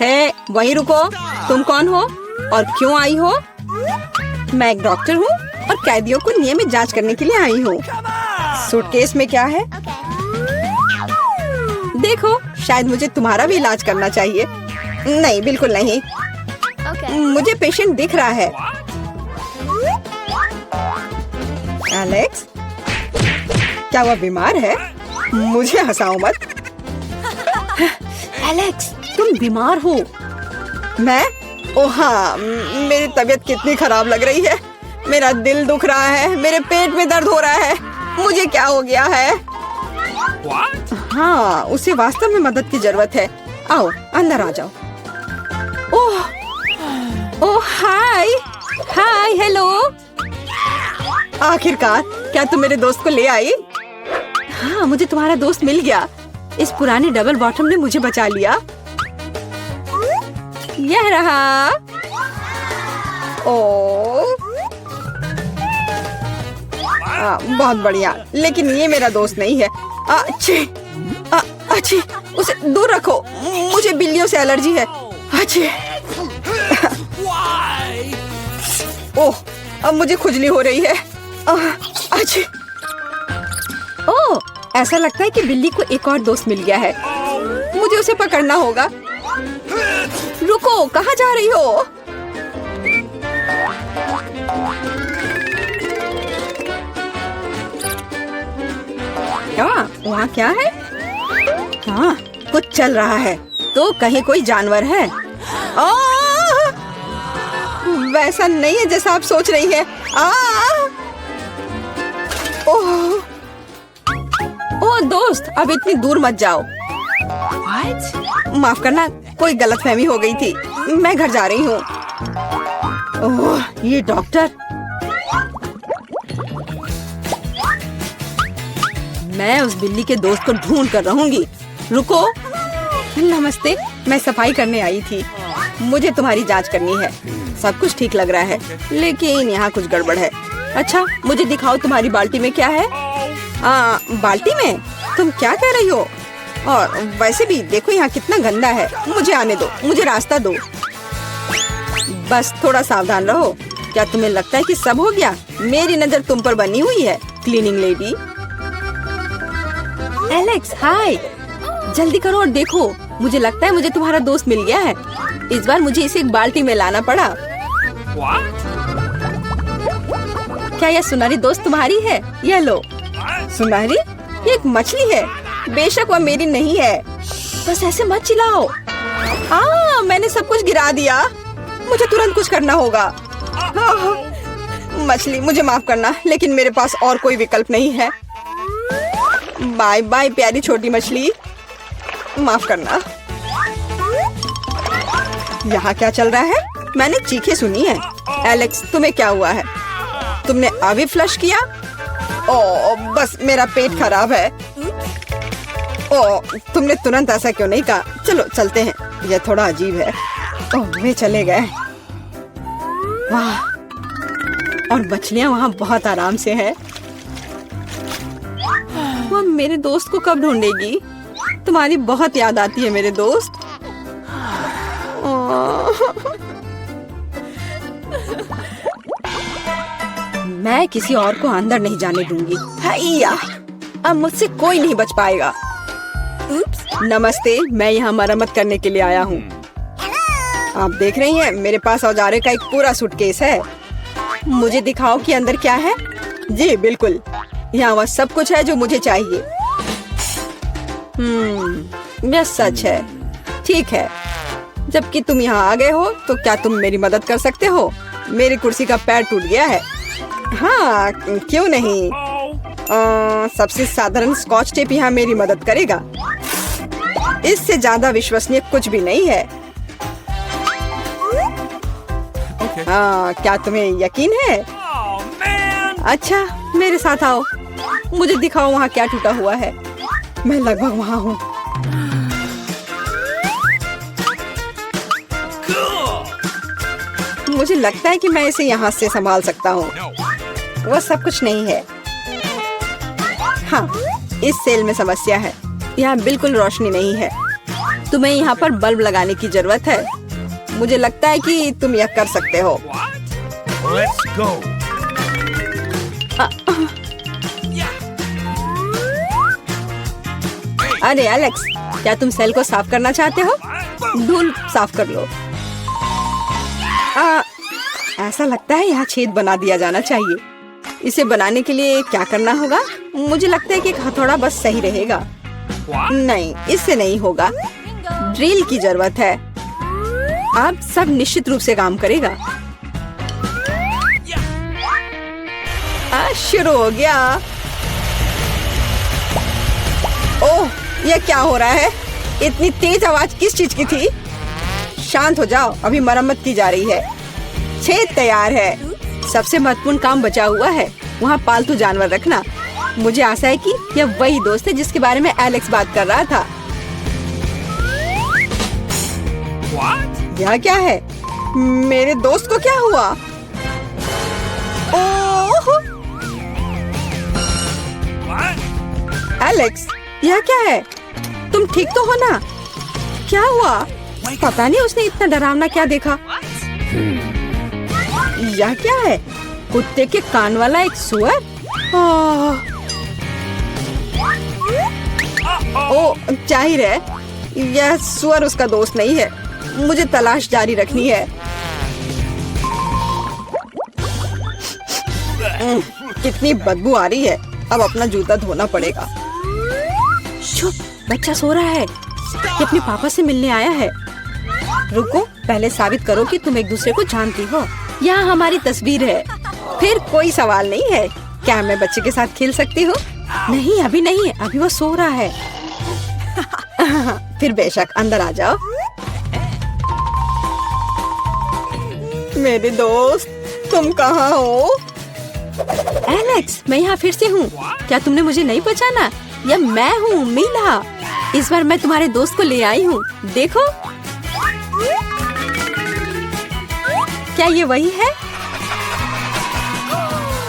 है, वहीं रुको। तुम कौन हो और क्यों आई हो? मैं एक डॉक्टर हूँ और कैदियों को नियमित जांच करने के लिए आई हूँ। सूटकेस में क्या है? देखो, शायद मुझे तुम्हारा भी इलाज करना चाहिए। नहीं, बिल्कुल नहीं। मुझे पेशेंट दिख रहा है। एलेक्स, क्या वह बीमार है? मुझे हंसाओ मत। एलेक्स, तुम बीमार हो। मैं? ओह हाँ, मेरी तबीयत कितनी खराब लग रही है। मेरा दिल दुख रहा है, मेरे पेट में दर्द हो रहा है। मुझे क्या हो गया है? हाँ, उसे वास्तव में मदद की जरूरत है। आओ, अंदर आ जाओ। ओह हाय, हाय, हेलो। आखिरकार, क्या तुम मेरे दोस्त को ले आई? हाँ, मुझे तुम्हारा दोस्त मिल गया। इस पुराने डबल बॉटम ने मुझे बचा लिया। यह रहा। ओह, बहुत बढ़िया, लेकिन ये मेरा दोस्त नहीं है। अच्छी, उसे दूर रखो। मुझे बिल्लियों से एलर्जी है। अच्छी। ओह, अब मुझे खुजली हो रही है। अच्छी। ओह, ऐसा लगता है कि बिल्ली को एक और दोस्त मिल गया है। मुझे उसे पकड़ना होगा। रुको, कहाँ जा रही हो? वहाँ क्या है? हाँ, कुछ चल रहा है। तो कहीं कोई जानवर है? वैसा नहीं है जैसा आप सोच रही है। ओह दोस्त, अब इतनी दूर मत जाओ। माफ करना, कोई गलतफहमी हो गई थी। मैं घर जा रही हूँ। ओह, ये डॉक्टर। मैं उस बिल्ली के दोस्त को ढूंढ कर रहूंगी। रुको। नमस्ते, मैं सफाई करने आई थी। मुझे तुम्हारी जांच करनी है। सब कुछ ठीक लग रहा है, लेकिन यहाँ कुछ गड़बड़ है। अच्छा, मुझे दिखाओ तुम्हारी बाल्टी में क्या है? बाल्टी में? तुम क्या कह रही हो? और वैसे भी देखो यहाँ कितना गंदा है। मुझे आने दो, मुझे रास्ता दो। बस थोड़ा सावधान रहो। क्या तुम्हें लगता है कि सब हो गया? मेरी नजर तुम पर बनी हुई है, क्लीनिंग लेडी। एलेक्स, हाय। जल्दी करो और देखो, मुझे लगता है मुझे तुम्हारा दोस्त मिल गया है। इस बार मुझे इसे एक बाल्टी में लाना पड़ा। क्या यह सुनहरी दोस्त तुम्हारी है? यह लो। सुनहरी? ये एक मछली है। बेशक वह मेरी नहीं है। बस ऐसे मत चिल्लाओ। मैंने सब कुछ गिरा दिया। मुझे तुरंत कुछ करना होगा। मछली, मुझे माफ करना, लेकिन मेरे पास और कोई विकल्प नहीं है। बाय बाय प्यारी छोटी मछली, माफ करना। यहाँ क्या चल रहा है? मैंने चीखें सुनी है। एलेक्स, तुम्हें क्या हुआ है? तुमने अभी फ्लश किया? ओह, बस मेरा पेट खराब है। ओह, तुमने तुरंत ऐसा क्यों नहीं कहा? चलो चलते हैं, यह थोड़ा अजीब है। ओह, वे चले गए। वाह, और मछलियाँ वहाँ बहुत आराम से हैं। वह मेरे दोस्त को कब ढूंढेगी? तुम्हारी बहुत याद आती है मेरे दोस्त। मैं किसी और को अंदर नहीं जाने दूंगी। हैया, अब मुझसे कोई नहीं बच पाएगा। नमस्ते, मैं यहाँ मरम्मत करने के लिए आया हूँ। आप देख रही हैं, मेरे पास औजारे का एक पूरा सूटकेस है। मुझे दिखाओ कि अंदर क्या है। जी बिल्कुल, यहाँ वह सब कुछ है जो मुझे चाहिए। यह सच है। ठीक है, जबकि तुम यहाँ आ गए हो, तो क्या तुम मेरी मदद कर सकते हो? मेरी कुर्सी का पैर टूट गया है। हाँ, क्यों नहीं। सबसे साधारण स्कॉच टेप यहाँ मेरी मदद करेगा। इससे ज्यादा विश्वसनीय कुछ भी नहीं है। क्या तुम्हें यकीन है? अच्छा, मेरे साथ आओ। मुझे दिखाओ वहाँ क्या टूटा हुआ है। मैं लगभग वहाँ हूँ। मुझे लगता है कि मैं इसे यहाँ से संभाल सकता हूँ। वह सब कुछ नहीं है। हाँ, इस सेल में समस्या है। यहाँ बिल्कुल रोशनी नहीं है। तुम्हें यहाँ पर बल्ब लगाने की जरूरत है। मुझे लगता है कि तुम यह कर सकते हो। Let's go. अरे एलेक्स, क्या तुम सेल को साफ करना चाहते हो? धूल साफ कर लो। ऐसा लगता है यहाँ छेद बना दिया जाना चाहिए। इसे बनाने के लिए क्या करना होगा? मुझे लगता है कि एक हथौड़ा बस सही रहेगा। नहीं, इससे नहीं होगा। ड्रिल की जरूरत है। अब सब निश्चित रूप से काम करेगा। शुरू हो गया। ओह, यह क्या हो रहा है? इतनी तेज आवाज किस चीज की थी? शांत हो जाओ, अभी मरम्मत की जा रही है। छेद तैयार है। सबसे महत्वपूर्ण काम बचा हुआ है, वहाँ पालतू जानवर रखना। मुझे आशा है कि यह वही दोस्त है जिसके बारे में एलेक्स बात कर रहा था। यह क्या है? मेरे दोस्त को क्या हुआ? ओह! एलेक्स, यह क्या है? तुम ठीक तो हो ना? क्या हुआ? पता नहीं उसने इतना डरावना क्या देखा। यह क्या है? कुत्ते के कान वाला एक सुअर? ओ, जाहिर है यह सुअर उसका दोस्त नहीं है। मुझे तलाश जारी रखनी है। कितनी बदबू आ रही है। अब अपना जूता धोना पड़ेगा। चुप, बच्चा सो रहा है। ये अपने पापा से मिलने आया है। रुको, पहले साबित करो कि तुम एक दूसरे को जानती हो। यहाँ हमारी तस्वीर है। फिर कोई सवाल नहीं है। क्या मैं बच्चे के साथ खेल सकती हूँ? नहीं, अभी नहीं, अभी वो सो रहा है। फिर बेशक अंदर आ जाओ। मेरे दोस्त, तुम कहाँ हो? एलेक्स, मैं यहाँ फिर से हूँ। क्या तुमने मुझे नहीं पहचाना? यह मैं हूँ, मीला। इस बार मैं तुम्हारे दोस्त को ले आई हूँ। देखो, क्या ये वही है?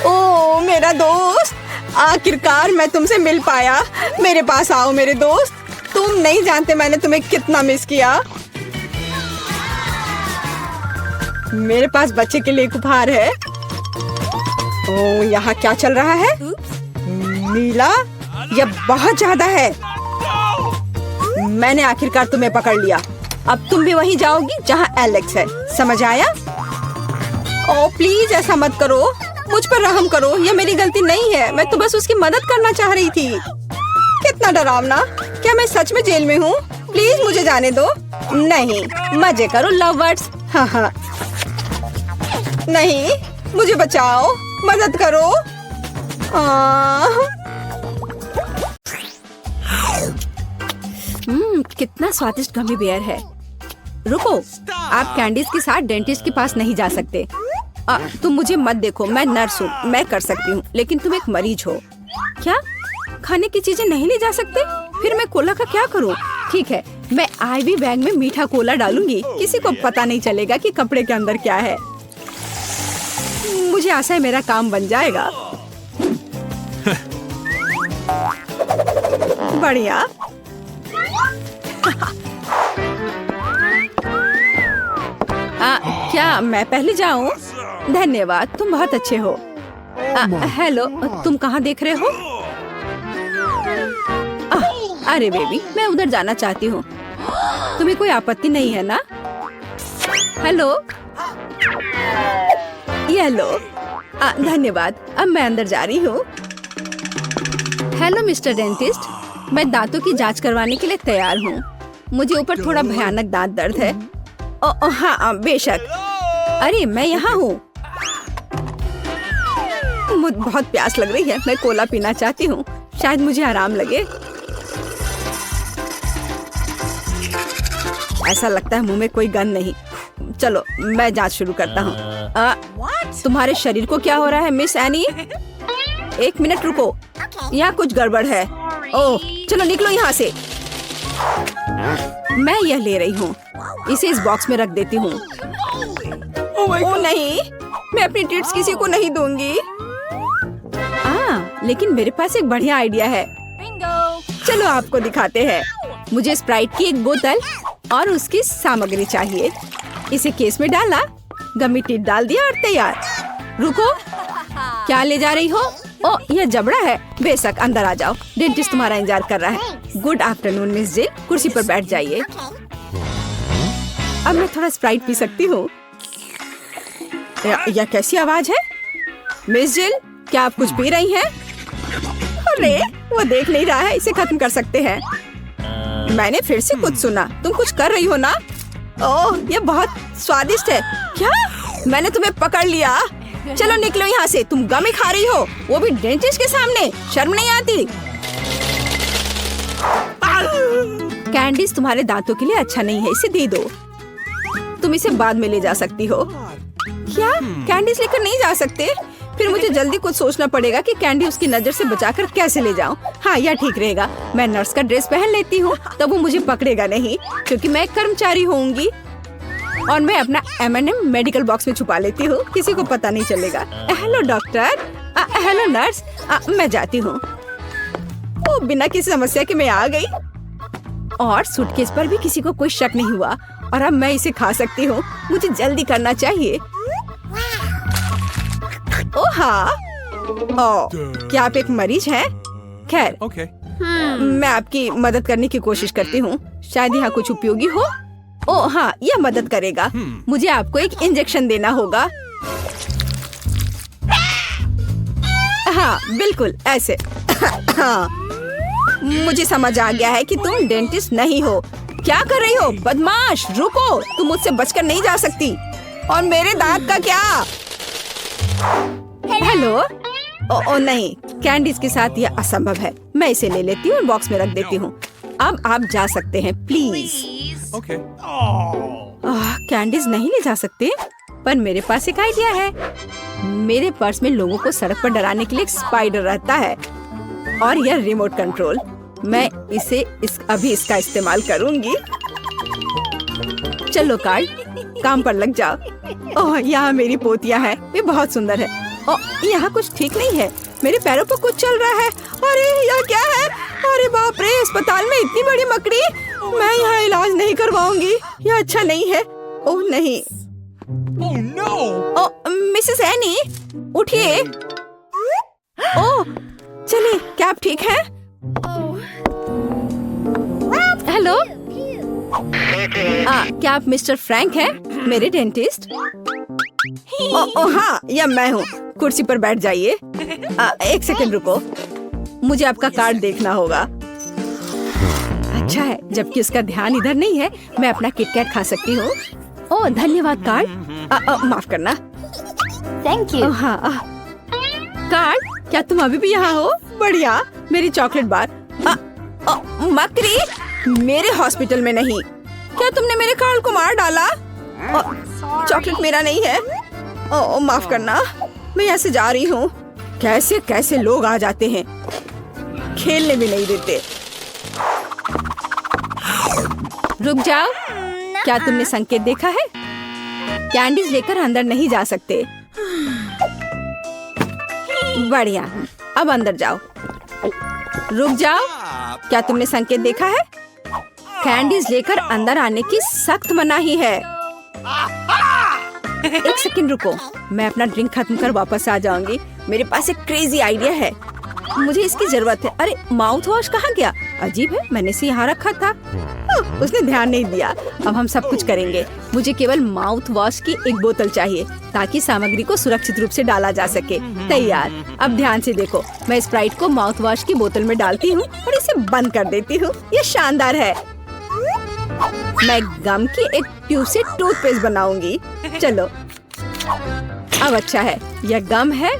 ओ, मेरा दोस्त, आखिरकार मैं तुमसे मिल पाया। मेरे पास आओ मेरे दोस्त। तुम नहीं जानते मैंने तुम्हें कितना मिस किया। मेरे पास बच्चे के लिए एक उपहार है। ओ, यहाँ क्या चल रहा है? नीला, यह बहुत ज्यादा है। मैंने आखिरकार तुम्हें पकड़ लिया। अब तुम भी वहीं जाओगी जहाँ एलेक्स है। समझ आया? ओ प्लीज, ऐसा मत करो। मुझ पर रहम करो। यह मेरी गलती नहीं है। मैं तो बस उसकी मदद करना चाह रही थी। कितना डरावना। क्या मैं सच में जेल में हूँ? प्लीज मुझे जाने दो। नहीं, मजे करो लवर्स। हाँ हाँ। नहीं, मुझे बचाओ, मदद करो। कितना स्वादिष्ट गमी बेयर है। रुको, आप कैंडीज के साथ डेंटिस्ट के पास नहीं जा सकते। तुम मुझे मत देखो, मैं नर्स हूँ, मैं कर सकती हूँ। लेकिन तुम एक मरीज हो। क्या खाने की चीजें नहीं ले जा सकते? फिर मैं कोला का क्या करूँ? ठीक है, मैं आईवी बैग में मीठा कोला डालूंगी। किसी को पता नहीं चलेगा कि कपड़े के अंदर क्या है। मुझे आशा है मेरा काम बन जाएगा। बढ़िया। क्या मैं पहले जाऊं? धन्यवाद, तुम बहुत अच्छे हो। हेलो, तुम कहाँ देख रहे हो? अरे बेबी, मैं उधर जाना चाहती हूँ। तुम्हें कोई आपत्ति नहीं है ना? हेलो, ये लो। धन्यवाद, अब मैं अंदर जा रही हूँ। हेलो मिस्टर डेंटिस्ट, मैं दांतों की जांच करवाने के लिए तैयार हूँ। मुझे ऊपर थोड़ा भयानक दांत दर्द है। हाँ बेशक। अरे मैं यहाँ हूँ। मुझे बहुत प्यास लग रही है। मैं कोला पीना चाहती हूँ, शायद मुझे आराम लगे। ऐसा लगता है मुंह में कोई गंध नहीं। चलो मैं जांच शुरू करता हूँ। तुम्हारे शरीर को क्या हो रहा है मिस एनी? एक मिनट रुको, यहाँ कुछ गड़बड़ है। ओह, चलो निकलो यहाँ से। मैं यह ले रही हूँ, इसे इस बॉक्स में रख देती हूँ। ओह नहीं, मैं अपनी ट्रीट्स किसी को नहीं दूंगी। लेकिन मेरे पास एक बढ़िया आइडिया है। चलो आपको दिखाते हैं। मुझे स्प्राइट की एक बोतल और उसकी सामग्री चाहिए। इसे केस में डाला, गमी टिप डाल दिया और तैयार। रुको, क्या ले जा रही हो? ओ, यह जबड़ा है। बेशक, अंदर आ जाओ, डेंटिस्ट तुम्हारा इंतजार कर रहा है। गुड आफ्टरनून मिस जिल, कुर्सी पर बैठ जाइए। अब मैं थोड़ा स्प्राइट पी सकती हूँ। यह कैसी आवाज है? मिस जिल, क्या आप कुछ पी रही हैं? अरे, वो देख नहीं रहा है, इसे खत्म कर सकते हैं। मैंने फिर से कुछ सुना, तुम कुछ कर रही हो ना? ओह, ये बहुत स्वादिष्ट है। क्या? मैंने तुम्हें पकड़ लिया। चलो निकलो यहाँ से, तुम गमी खा रही हो, वो भी डेंटिस्ट के सामने। शर्म नहीं आती? कैंडीज तुम्हारे दांतों के लिए अच्छा नहीं है, इसे दे दो। तुम इसे बाद में ले जा सकती हो। क्या? कैंडीज लेकर नहीं जा सकते? फिर मुझे जल्दी कुछ सोचना पड़ेगा कि कैंडी उसकी नजर से बचाकर कैसे ले जाऊं। हाँ, यह ठीक रहेगा। मैं नर्स का ड्रेस पहन लेती हूँ, तब वो मुझे पकड़ेगा नहीं, क्योंकि मैं एक कर्मचारी होंगी। और मैं अपना M&M मेडिकल बॉक्स में छुपा लेती हूँ, किसी को पता नहीं चलेगा। हेलो डॉक्टर, हेलो नर्स, मैं जाती हूँ। ओ, बिना किसी समस्या के मैं आ गई और सूटकेस पर भी किसी को कोई शक नहीं हुआ। और अब मैं इसे खा सकती हूँ। मुझे जल्दी करना चाहिए। ओ हाँ, ओ, क्या आप एक मरीज हैं? खैर, Okay. मैं आपकी मदद करने की कोशिश करती हूँ। शायद यहाँ कुछ उपयोगी हो। ओ हाँ, यह मदद करेगा। मुझे आपको एक इंजेक्शन देना होगा। हाँ, बिल्कुल ऐसे। हाँ, मुझे समझ आ गया है कि तुम डेंटिस्ट नहीं हो। क्या कर रही हो बदमाश? रुको, तुम मुझसे बचकर नहीं जा सकती। और मेरे दांत का क्या? हेलो। ओ नहीं, कैंडीज के साथ यह असंभव है। मैं इसे ले लेती हूँ और बॉक्स में रख देती हूँ। अब आप जा सकते हैं, प्लीज। Okay. कैंडीज नहीं ले जा सकते, पर मेरे पास एक आइडिया है। मेरे पर्स में लोगों को सड़क पर डराने के लिए एक स्पाइडर रहता है और यह रिमोट कंट्रोल। मैं अभी इसका इस्तेमाल करूंगी। चलो कार्ड, काम पर लग जाओ। ओह, यहाँ मेरी पोतिया है, ये बहुत सुंदर है। ओह, यहाँ कुछ ठीक नहीं है, मेरे पैरों पर कुछ चल रहा है। अरे, यह क्या है? अरे बाप रे, अस्पताल में इतनी बड़ी मकड़ी। मैं यहाँ इलाज नहीं करवाऊंगी, यह अच्छा नहीं है। ओह नहीं। Oh no! ओह, मिसेस एनी, उठिए। ओह, चलिए, क्या आप ठीक हैं? हेलो, क्या आप मिस्टर फ्रैंक हैं, मेरे डेंटिस्ट? ओह हाँ, यह मैं हूँ। कुर्सी पर बैठ जाइए। एक सेकंड रुको, मुझे आपका कार्ड देखना होगा। अच्छा है, जबकि उसका ध्यान इधर नहीं है, मैं अपना किटकैट खा सकती हूँ। ओह धन्यवाद कार्ड। माफ करना। Thank you. हाँ, कार्ड, क्या तुम अभी भी यहाँ हो? बढ़िया, मेरी चॉकलेट बार। मकड़ी, मेरे हॉस्पिटल में नहीं। क्या तुमने मेरे कार्ड को मार डाला? चॉकलेट मेरा नहीं है। ओह माफ करना, मैं यहाँ से जा रही हूँ। कैसे कैसे लोग आ जाते हैं, खेलने भी नहीं देते। रुक जाओ, क्या तुमने संकेत देखा है? कैंडीज लेकर अंदर नहीं जा सकते। बढ़िया, अब अंदर जाओ। रुक जाओ, क्या तुमने संकेत देखा है? कैंडीज लेकर अंदर आने की सख्त मनाही है। एक सेकंड रुको, मैं अपना ड्रिंक खत्म कर वापस आ जाऊंगी। मेरे पास एक क्रेजी आइडिया है, मुझे इसकी जरूरत है। अरे माउथ वॉश कहाँ गया? अजीब है, मैंने इसे यहाँ रखा था। उसने ध्यान नहीं दिया। अब हम सब कुछ करेंगे। मुझे केवल माउथ वॉश की एक बोतल चाहिए ताकि सामग्री को सुरक्षित रूप से डाला जा सके। तैयार। अब ध्यान से देखो, मैं स्प्राइट को माउथ वॉश की बोतल में डालती हूँ और इसे बंद कर देती हूँ। ये शानदार है। मैं गम की एक ट्यूब से टूथपेस्ट बनाऊंगी। चलो, अब अच्छा है, यह गम है।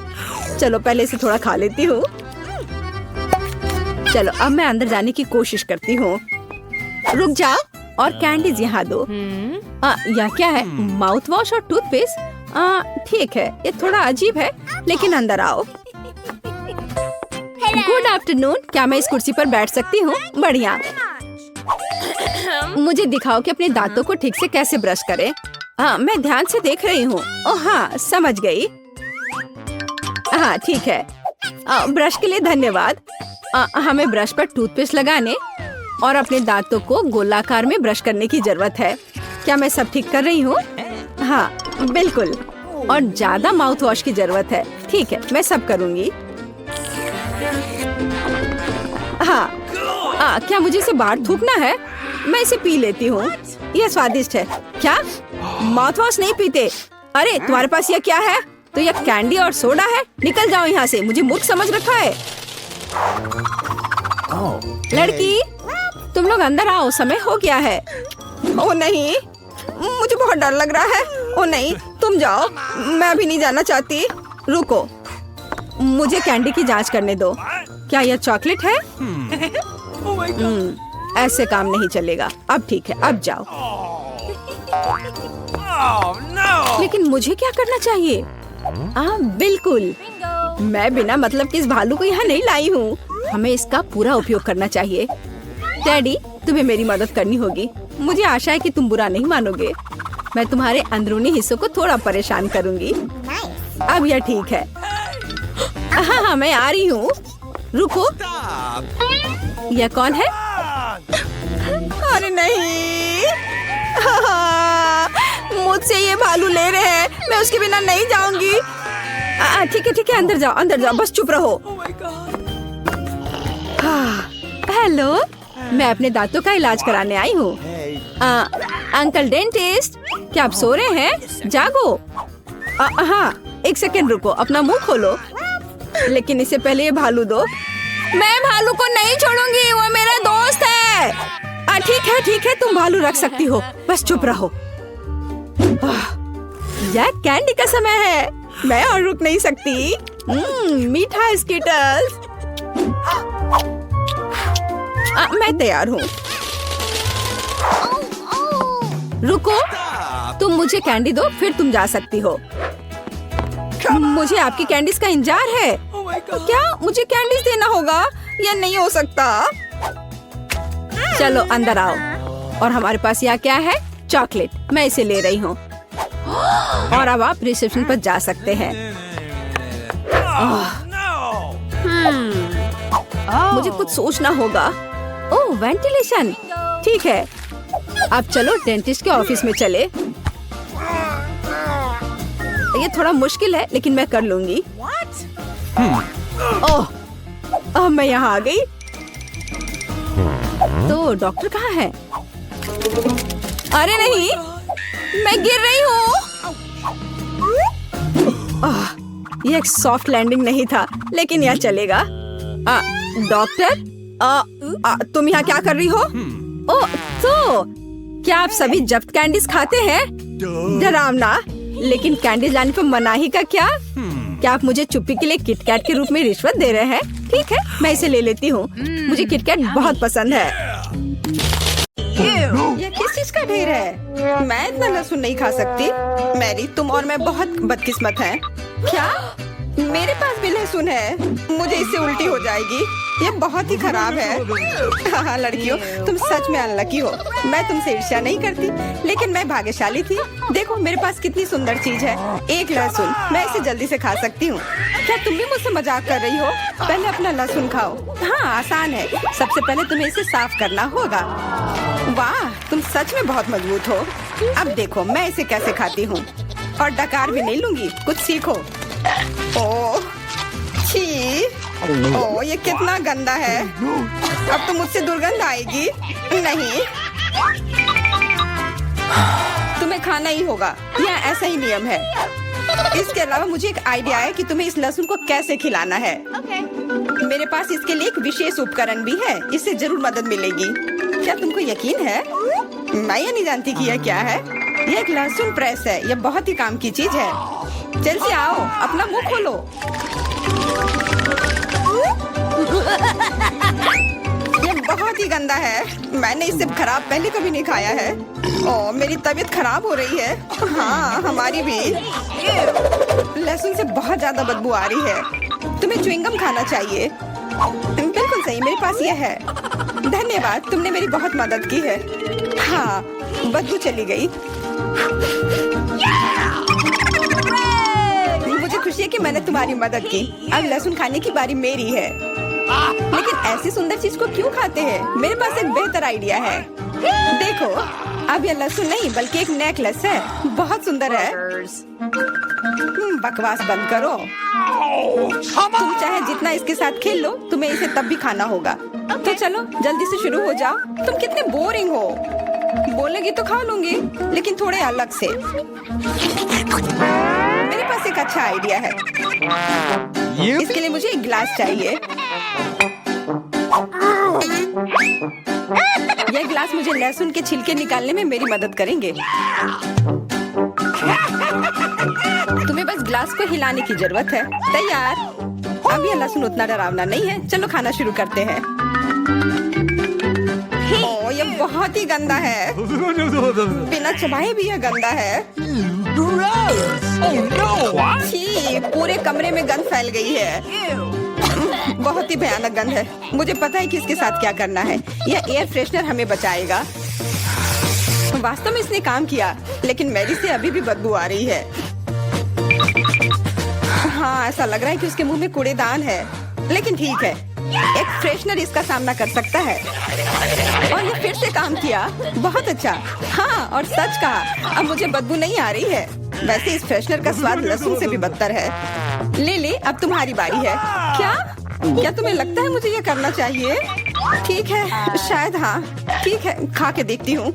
चलो पहले इसे थोड़ा खा लेती हूँ। चलो अब मैं अंदर जाने की कोशिश करती हूँ। रुक जाओ और कैंडीज यहाँ दो। यह क्या है? माउथ वॉश और टूथपेस्ट। ठीक है, ये थोड़ा अजीब है, लेकिन अंदर आओ। गुड आफ्टरनून, क्या मैं इस कुर्सी पर बैठ सकती हूँ? बढ़िया। मुझे दिखाओ कि अपने दांतों को ठीक से कैसे ब्रश करें। हाँ, मैं ध्यान से देख रही हूँ। ओह हाँ, समझ गई। हाँ ठीक है, ब्रश के लिए धन्यवाद। हमें ब्रश पर टूथपेस्ट लगाने और अपने दांतों को गोलाकार में ब्रश करने की जरूरत है। क्या मैं सब ठीक कर रही हूँ? हाँ, बिल्कुल। और ज्यादा माउथ वॉश की जरूरत है। ठीक है, मैं सब करूँगी। हाँ, क्या मुझे इसे बाहर थूकना है? मैं इसे पी लेती हूँ। यह स्वादिष्ट है। क्या माउथ वॉश नहीं पीते? अरे तुम्हारे पास यह क्या है? तो यह कैंडी और सोडा है। निकल जाओ यहाँ से, मुझे मूर्ख समझ रखा है। लड़की, तुम लोग अंदर आओ, समय हो गया है। ओ नहीं, मुझे बहुत डर लग रहा है। ओ नहीं, तुम जाओ, मैं अभी नहीं जाना चाहती। रुको, मुझे कैंडी की जांच करने दो। क्या यह चॉकलेट है? ऐसे काम नहीं चलेगा। अब ठीक है, अब जाओ। Oh no! लेकिन मुझे क्या करना चाहिए? बिल्कुल, मैं बिना मतलब के इस भालू को यहाँ नहीं लाई हूँ। हमें इसका पूरा उपयोग करना चाहिए। डैडी, तुम्हें मेरी मदद करनी होगी। मुझे आशा है कि तुम बुरा नहीं मानोगे। मैं तुम्हारे अंदरूनी हिस्सों को थोड़ा परेशान करूँगी। अब यह ठीक है। हाँ, मैं आ रही हूँ। रुको, यह कौन है? अरे नहीं, मुझसे ये भालू ले रहे हैं। मैं उसके बिना नहीं जाऊंगी। ठीक है, अंदर जाओ, बस चुप रहो। हेलो, मैं अपने दांतों का इलाज कराने आई हूँ। अंकल डेंटिस्ट, क्या आप सो रहे हैं? जागो। हाँ, एक सेकंड रुको, अपना मुंह खोलो। लेकिन इससे पहले ये भालू दो। मैं भालू को नहीं छोड़ूंगी, वो मेरा दोस्त है। ठीक है, तुम भालू रख सकती हो, बस चुप रहो। यह कैंडी का समय है, मैं और रुक नहीं सकती। मीठा स्कीटर्स। मैं तैयार हूँ। रुको, तुम मुझे कैंडी दो, फिर तुम जा सकती हो। मुझे आपकी कैंडीज का इंतजार है। क्या मुझे कैंडीज देना होगा? यह नहीं हो सकता। चलो अंदर आओ। और हमारे पास यहाँ क्या है? चॉकलेट। मैं इसे ले रही हूँ। और अब आप रिसेप्शन पर जा सकते हैं। मुझे कुछ सोचना होगा। ओह, वेंटिलेशन। ठीक है, अब चलो डेंटिस्ट के ऑफिस में चले। ये थोड़ा मुश्किल है, लेकिन मैं कर लूंगी। ओह, मैं यहाँ आ गई। तो डॉक्टर कहाँ है? अरे नहीं, मैं गिर रही हूँ। यह एक सॉफ्ट लैंडिंग नहीं था, लेकिन यह चलेगा। डॉक्टर, तुम यहाँ क्या कर रही हो? ओह, तो क्या आप सभी जब्त कैंडीज खाते हैं? डरावना। लेकिन कैंडीज लाने पर मनाही का क्या? क्या आप मुझे चुप्पी के लिए किटकैट के रूप में रिश्वत दे रहे हैं? ठीक है, मैं इसे ले लेती हूँ। मुझे किटकैट बहुत पसंद है। ये किस चीज का ढेर है? मैं इतना लहसुन नहीं खा सकती। मैरी, तुम और मैं बहुत बदकिस्मत हैं। क्या? मेरे पास भी लहसुन है। मुझे इससे उल्टी हो जाएगी। ये बहुत ही खराब है। हाँ लड़कियों, तुम सच में अनलकी हो। मैं तुमसे ईर्ष्या नहीं करती, लेकिन मैं भाग्यशाली थी। देखो मेरे पास कितनी सुंदर चीज है, एक लहसुन। मैं इसे जल्दी से खा सकती हूँ। क्या तुम भी मुझसे मजाक कर रही हो? पहले अपना लहसुन खाओ। हाँ, आसान है। सबसे पहले तुम्हें इसे साफ करना होगा। वाह, तुम सच में बहुत मजबूत हो। अब देखो मैं इसे कैसे खाती हूँ। और डकार भी नहीं लूंगी, कुछ सीखो। ओह, छी। ओह, ये कितना गंदा है। अब तो मुझसे दुर्गंध आएगी। नहीं, तुम्हें खाना ही होगा। यह ऐसा ही नियम है। इसके अलावा मुझे एक आइडिया है कि तुम्हें इस लहसुन को कैसे खिलाना है। मेरे पास इसके लिए एक विशेष उपकरण भी है। इससे जरूर मदद मिलेगी। क्या तुमको यकीन है? मैं ये नहीं जानती कि यह क्या है। यह एक लहसुन प्रेस है। यह बहुत ही काम की चीज है। जल्दी आओ, अपना मुंह खोलो। ये बहुत ही गंदा है। मैंने इससे खराब पहले कभी नहीं खाया है। ओह, मेरी तबीयत खराब हो रही है। हाँ, हमारी भी। लहसुन से बहुत ज्यादा बदबू आ रही है। तुम्हें च्युइंगम खाना चाहिए। बिल्कुल सही, मेरे पास यह है। धन्यवाद, तुमने मेरी बहुत मदद की है। हाँ, बदबू चली गई। मुझे खुशी है कि मैंने तुम्हारी मदद की। अब लहसुन खाने की बारी मेरी है। लेकिन ऐसी सुंदर चीज को क्यों खाते हैं? मेरे पास एक बेहतर आइडिया है। देखो, अब यह लहसुन नहीं बल्कि एक नेकलेस है। बहुत सुंदर है। बकवास बंद करो। तुम चाहे जितना इसके साथ खेल लो, तुम्हें इसे तब भी खाना होगा। तो चलो जल्दी से शुरू हो जाओ। तुम कितने बोरिंग हो। बोलेगी तो खा लूंगी, लेकिन थोड़े अलग से। मेरे पास एक अच्छा आइडिया है। इसके लिए मुझे एक गिलास चाहिए। यह गिलास मुझे लहसुन के छिलके निकालने में मेरी मदद करेंगे। तुम्हें बस गिलास को हिलाने की जरूरत है। तैयार। अब यह लहसुन उतना डरावना नहीं है। चलो खाना शुरू करते हैं। ओह, यह बहुत ही गंदा है। बिना चबाए भी यह गंदा है। छी, पूरे कमरे में गंद फैल गई है। बहुत ही भयानक गंध है। मुझे पता है कि इसके साथ क्या करना है। यह एयर फ्रेशनर हमें बचाएगा। वास्तव में इसने काम किया, लेकिन मैरी से अभी भी बदबू आ रही है। हाँ, ऐसा लग रहा है कि उसके मुंह में कूड़ेदान है, लेकिन ठीक है, एक फ्रेशनर इसका सामना कर सकता है। और ये फिर से काम किया। बहुत अच्छा। हाँ, और सच कहा, अब मुझे बदबू नहीं आ रही है। वैसे इस फ्रेशनर का स्वाद लहसुन से भी बदतर है। ले, अब तुम्हारी बारी है। क्या तुम्हें लगता है मुझे ये करना चाहिए? ठीक है, शायद हाँ। ठीक है, खा के देखती हूँ।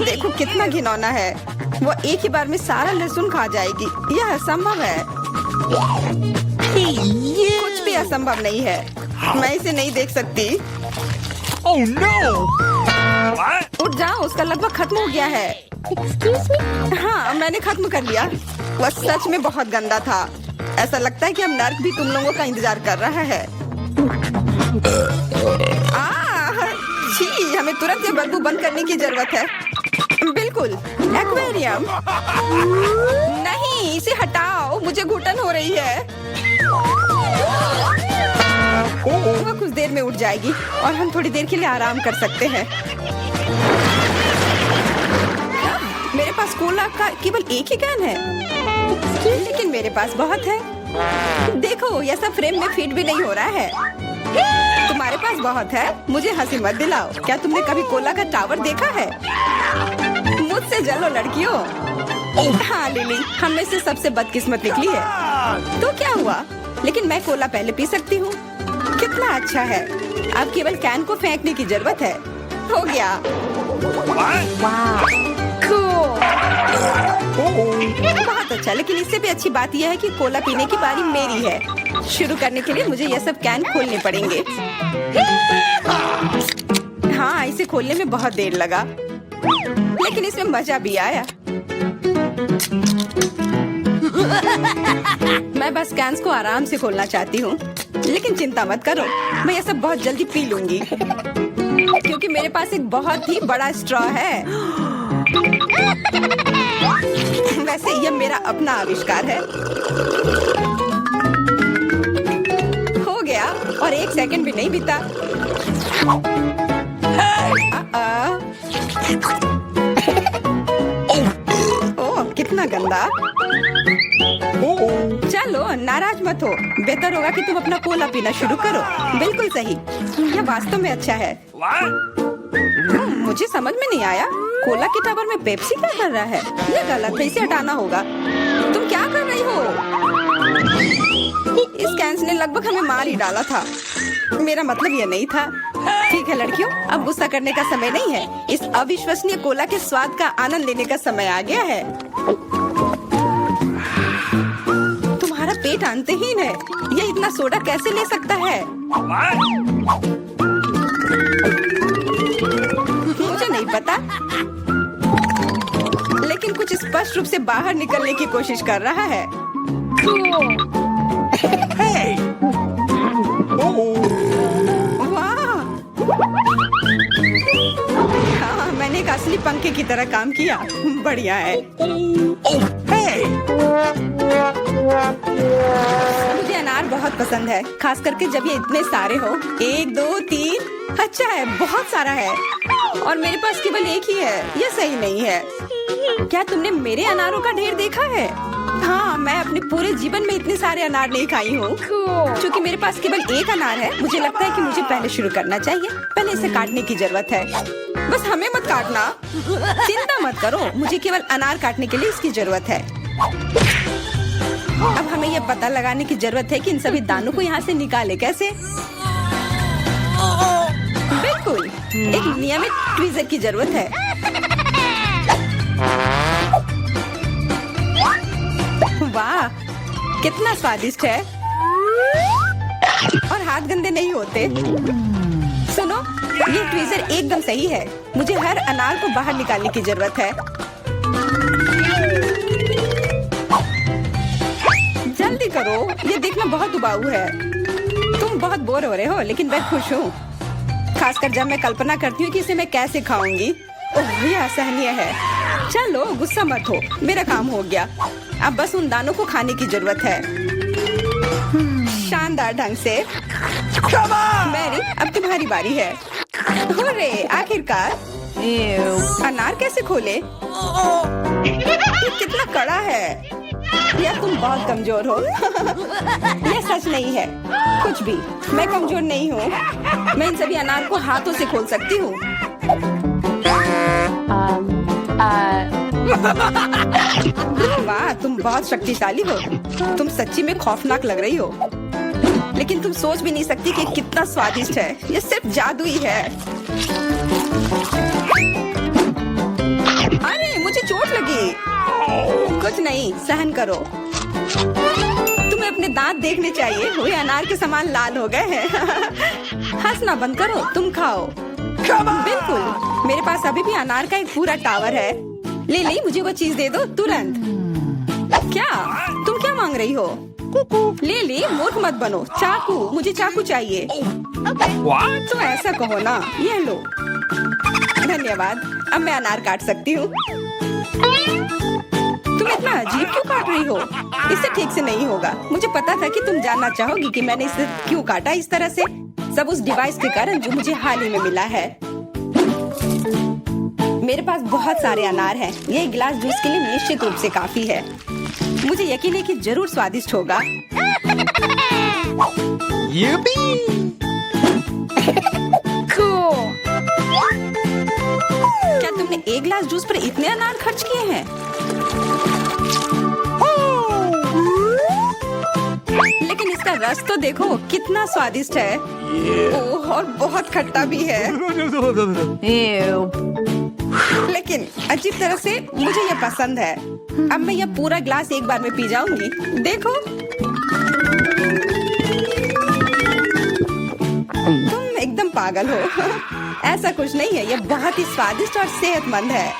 देखो कितना घिनौना है। वो एक ही बार में सारा लहसुन खा जाएगी। यह असंभव है। कुछ भी असंभव नहीं है। मैं इसे नहीं देख सकती। Oh no! उठ जाओ, उसका लगभग खत्म हो गया है। Excuse me? हाँ, मैंने खत्म कर लिया। वह सच में बहुत गंदा था। ऐसा लगता है कि अब नर्क भी तुम लोगों का इंतजार कर रहा है। छी, हमें तुरंत ये बदबू बंद करने की जरूरत है। बिल्कुल, एक्वेरियम। नहीं, इसे हटाओ, मुझे घुटन हो रही है। वह कुछ देर में उठ जाएगी और हम थोड़ी देर के लिए आराम कर सकते हैं। मेरे पास कोला का केवल एक ही कैन है, लेकिन मेरे पास बहुत है। देखो, यह सब फ्रेम में फिट भी नहीं हो रहा है। तुम्हारे पास बहुत है, मुझे हंसी मत दिलाओ। क्या तुमने कभी कोला का टावर देखा है? मुझसे जलो लड़कियों। हाँ लिली, हम में से सबसे बदकिस्मत निकली है। तो क्या हुआ? लेकिन मैं कोला पहले पी सकती हूँ। कितना अच्छा है। अब केवल कैन को फेंकने की जरूरत है। हो गया। बहुत अच्छा, लेकिन इससे भी अच्छी बात यह है कि कोला पीने की बारी मेरी है। शुरू करने के लिए मुझे ये सब कैन खोलने पड़ेंगे। हाँ, इसे खोलने में बहुत देर लगा, लेकिन इसमें मजा भी आया। मैं बस कैंस को आराम से खोलना चाहती हूँ, लेकिन चिंता मत करो, मैं ये सब बहुत जल्दी पी लूंगी, क्योंकि मेरे पास एक बहुत ही बड़ा स्ट्रॉ है। वैसे यह मेरा अपना आविष्कार है। हो गया, और 1 सेकंड भी नहीं बीता। ओह, कितना गंदा। चलो, नाराज मत हो। बेहतर होगा कि तुम अपना कोला पीना शुरू करो। बिल्कुल सही, यह वास्तव में अच्छा है। मुझे समझ में नहीं आया, कोला के टावर में पेप्सी क्या कर रहा है? यह गलत है, इसे हटाना होगा। तुम क्या कर रही हो? इस कैंस ने लगभग हमें मार ही डाला था। मेरा मतलब यह नहीं था। ठीक है लड़कियों, अब गुस्सा करने का समय नहीं है। इस अविश्वसनीय कोला के स्वाद का आनंद लेने का समय आ गया है। तुम्हारा पेट अंतहीन है। यह इतना सोडा कैसे ले सकता है? मुझे नहीं पता, लेकिन कुछ स्पष्ट रूप से बाहर निकलने की कोशिश कर रहा है। वाह! हाँ, मैंने एक असली पंखे की तरह काम किया। बढ़िया है। मुझे अनार बहुत पसंद है, खास करके जब ये इतने सारे हो। 1 2 3। अच्छा है, बहुत सारा है, और मेरे पास केवल एक ही है। यह सही नहीं है। क्या तुमने मेरे अनारों का ढेर देखा है? हाँ, मैं अपने पूरे जीवन में इतने सारे अनार नहीं खाई हूँ। क्योंकि मेरे पास केवल एक अनार है, मुझे लगता है कि मुझे पहले शुरू करना चाहिए। पहले इसे काटने की जरूरत है। बस हमें मत काटना, चिंता मत करो, मुझे केवल अनार काटने के लिए इसकी जरूरत है। अब हमें यह पता लगाने की जरूरत है कि इन सभी दानों को यहाँ से निकाले कैसे। बिल्कुल, एक नियमित ट्वीजर की जरूरत है। वाह, कितना स्वादिष्ट है और हाथ गंदे नहीं होते। सुनो, ये ट्वीजर एकदम सही है। मुझे हर अनार को बाहर निकालने की जरूरत है। जल्दी करो, ये देखना बहुत उबाऊ है। तुम बहुत बोर हो रहे हो, लेकिन मैं खुश हूँ, खासकर जब मैं कल्पना करती हूँ कि इसे मैं कैसे खाऊंगी। ओह, यह असहनीय है। चलो, गुस्सा मत हो, मेरा काम हो गया। अब बस उन दानों को खाने की जरूरत है, शानदार ढंग से। मैरी, अब तुम्हारी बारी है। हुर्रे, आखिरकार। अनार कैसे खोले? ये कितना कड़ा है। या तुम बहुत कमजोर हो। यह सच नहीं है। कुछ भी, मैं कमजोर नहीं हूँ। मैं इन सभी अनार को हाथों से खोल सकती हूँ। वाह, तुम बहुत शक्तिशाली हो। तुम सच्ची में खौफनाक लग रही हो, लेकिन तुम सोच भी नहीं सकती कि कितना स्वादिष्ट है। ये सिर्फ जादू ही है। अरे, मुझे चोट लगी। कुछ नहीं, सहन करो। तुम्हें अपने दांत देखने चाहिए, वे अनार के समान लाल हो गए हैं। हंसना बंद करो, तुम खाओ। बिल्कुल, मेरे पास अभी भी अनार का एक पूरा टावर है। लिली, मुझे वो चीज दे दो तुरंत। क्या तुम क्या मांग रही हो? लिली, मूर्ख मत बनो। चाकू, मुझे चाकू चाहिए। तो ऐसा कहो ना। ये लो। धन्यवाद, अब मैं अनार काट सकती हूँ। तुम इतना अजीब क्यों काट रही हो? इससे ठीक से नहीं होगा। मुझे पता था कि तुम जानना चाहोगी कि मैंने इसे क्यों काटा इस तरह से। सब उस डिवाइस के कारण जो मुझे हाल ही में मिला है। मेरे पास बहुत सारे अनार हैं। ये एक गिलास जूस के लिए निश्चित रूप से काफी है। मुझे यकीन है कि जरूर स्वादिष्ट होगा। क्या तुमने एक गिलास जूस पर इतने अनार खर्च किए हैं? लेकिन इसका रस तो देखो, कितना स्वादिष्ट है। ओह, और बहुत खट्टा भी है। लेकिन अजीब तरह से मुझे ये पसंद है। अब मैं ये पूरा ग्लास एक बार में पी जाऊंगी। देखो, तुम एकदम पागल हो। ऐसा कुछ नहीं है, ये बहुत ही स्वादिष्ट और सेहतमंद है।